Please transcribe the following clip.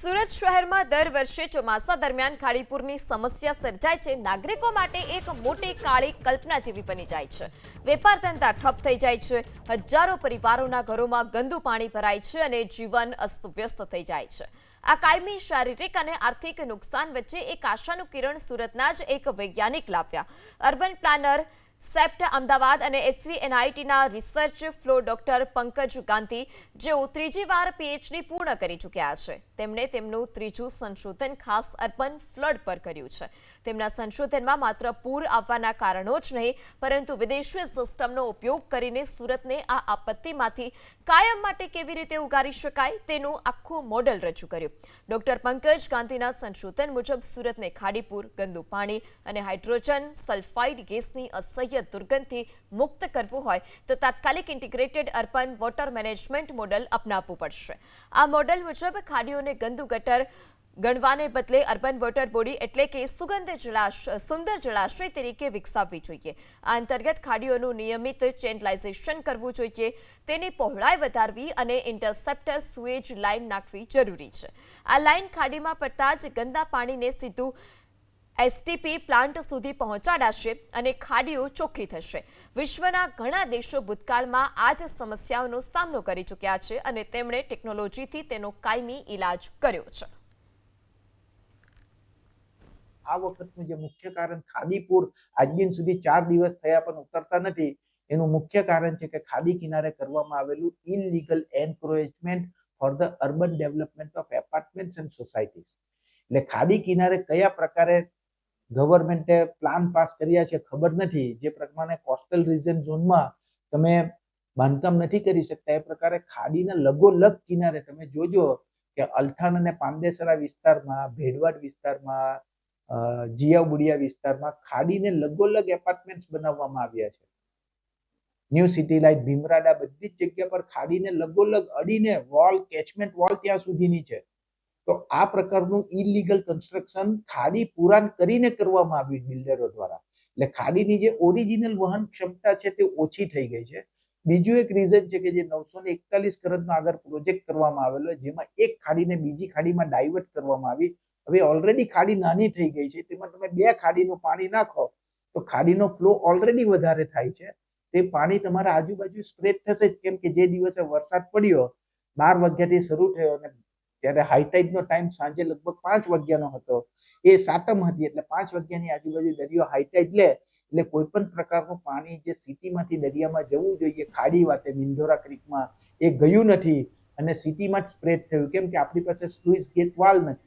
સુરત શહેરમાં દર વર્ષે ચોમાસા દરમિયાન ખાડીપુરની સમસ્યા સર્જાય છે। નાગરિકો માટે એક મોટી કાળી કલ્પના જેવી બની જાય છે। વેપાર ધંધા ઠપ થઈ જાય છે। હજારો પરિવારોના ઘરોમાં ગંદુ પાણી ભરાય છે અને જીવન અસ્તવ્યસ્ત થઈ જાય છે। આ કાયમી શારીરિક અને આર્થિક નુકસાન વચ્ચે એક આશાનું કિરણ સુરતના જ એક વૈજ્ઞાનિક લાવ્યા। અર્બન પ્લાનર સેપ્ટ અમદાવાદ અને SVNITના research fellow doctor Pankaj Gandhi, જેઓ ત્રીજી વાર PhD પૂર્ણ કરી ચૂક્યા છે, તેમણે તેમનું ત્રીજું સંશોધન ખાસ અર્બન ફ્લડ પર કર્યું છે। તેમના સંશોધનમાં માત્ર પૂર આવવાના કારણો જ નહીં, પરંતુ વિદેશી સિસ્ટમનો ઉપયોગ કરીને સુરતને આ આપત્તિમાંથી કાયમ માટે કેવી રીતે ઉગારી શકાય તેનું આખું મોડેલ રજૂ કર્યું। ડોક્ટર પંકજ ગાંધીના સંશોધન મુજબ સુરતને ખાડીપુર, ગંદુ પાણી અને હાઇડ્રોજન સલ્ફાઇડ ગેસની અસહ્ય દુર્ગંધથી મુક્ત કરવું હોય તો તાત્કાલિક integrated urban water management model અપનાવવું પડશે। આ મોડેલ મુજબ ખાડીઓને ગંદુ ગટર ગણવાને બદલે અર્બન વોટર બોડી એટલે કે સુંદર જળાશય તરીકે વિકસાવવી જોઈએ। આ અંતર્ગત ખાડીઓનું નિયમિત ચેનલાઇઝેશન કરવું જોઈએ, તેની પહોળાઈ વધારવી અને ઇન્ટરસેપ્ટર સુએજ લાઇન નાખવી જરૂરી છે। આ લાઇન ખાડીમાં પડતા જ ગંદા પાણીને સીધું STP પ્લાન્ટ સુધી પહોંચાડાશે અને ખાડીઓ ચોખ્ખી થશે। વિશ્વના ઘણા દેશો ભૂતકાળમાં આ જ સમસ્યાઓનો સામનો કરી ચૂક્યા છે અને તેમણે ટેકનોલોજીથી તેનો કાયમી ઇલાજ કર્યો છે। આ વખતનું જે મુખ્ય કારણ ખાડીપુર આજ દિન સુધી 4 દિવસ થયા પણ ઉતરતા નથી, એનું મુખ્ય કારણ છે કે ખાડી કિનારે કરવામાં આવેલું illegal encroachment for the urban development of apartments and societies. એટલે ખાડી કિનારે કયા પ્રકારે ગવર્મેન્ટે પ્લાન પાસ કર્યા છે ખબર નથી। જે પ્રમાણે કોસ્ટલ રીજન ઝોનમાં તમે બાંધકામ નથી કરી શકતા, એ પ્રકારે ખાડીના લગોલગ કિનારે તમે જોજો કે અલથાણ અને પાંદેસરા વિસ્તારમાં, ભેડવાડ વિસ્તારમાં, જીયા બુડિયા વિસ્તારમાં ખાડીને લગોલગ એપાર્ટમેન્ટ્સ બનાવવામાં આવ્યા છે। ન્યૂ સિટી લાઇટ, ભીમરાડા, બધી જ જગ્યા પર ખાડીને લગોલગ અડીને વોલ, કેચમેન્ટ વોલ ત્યાં સુધીની છે। તો આ પ્રકારનું ઇલીગલ કન્સ્ટ્રક્શન ખાડી પુરાણ કરીને કરવામાં આવ્યું બિલ્ડરો દ્વારા। એટલે ખાડીની જે ઓરિજિનલ વહન ક્ષમતા છે તે ઓછી થઈ ગઈ છે। બીજું એક રીઝન છે કે જે 941 કરોડનો આગળ પ્રોજેક્ટ કરવામાં આવેલો, જેમાં એક ખાડીને બીજી ખાડીમાં ડાયવર્ટ કરવામાં આવી। હવે ઓલરેડી ખાડી નાની થઈ ગઈ છે, તેમાં તમે 2 ખાડીનું પાણી નાખો તો ખાડીનો ફ્લો ઓલરેડી વધારે થાય છે। તે પાણી તમારા આજુબાજુ સ્પ્રેડ થશે જ, કેમ કે જે દિવસે વરસાદ પડ્યો 12 વાગ્યાથી શરૂ થયો અને ત્યારે હાઈટાઇડનો ટાઈમ સાંજે લગભગ 5 વાગ્યાનો હતો, એ સાતમ હતી, એટલે 5 વાગ્યાની આજુબાજુ દરિયો હાઈટાઇડ લે એટલે કોઈ પણ પ્રકારનું પાણી જે સિટીમાંથી દરિયામાં જવું જોઈએ ખાડી વાટે મિંદોરા ક્રીકમાં, એ ગયું નથી અને સિટીમાં જ સ્પ્રેડ થયું, કેમ કે આપણી પાસે સ્લુઇસ ગેટ વાલ નથી।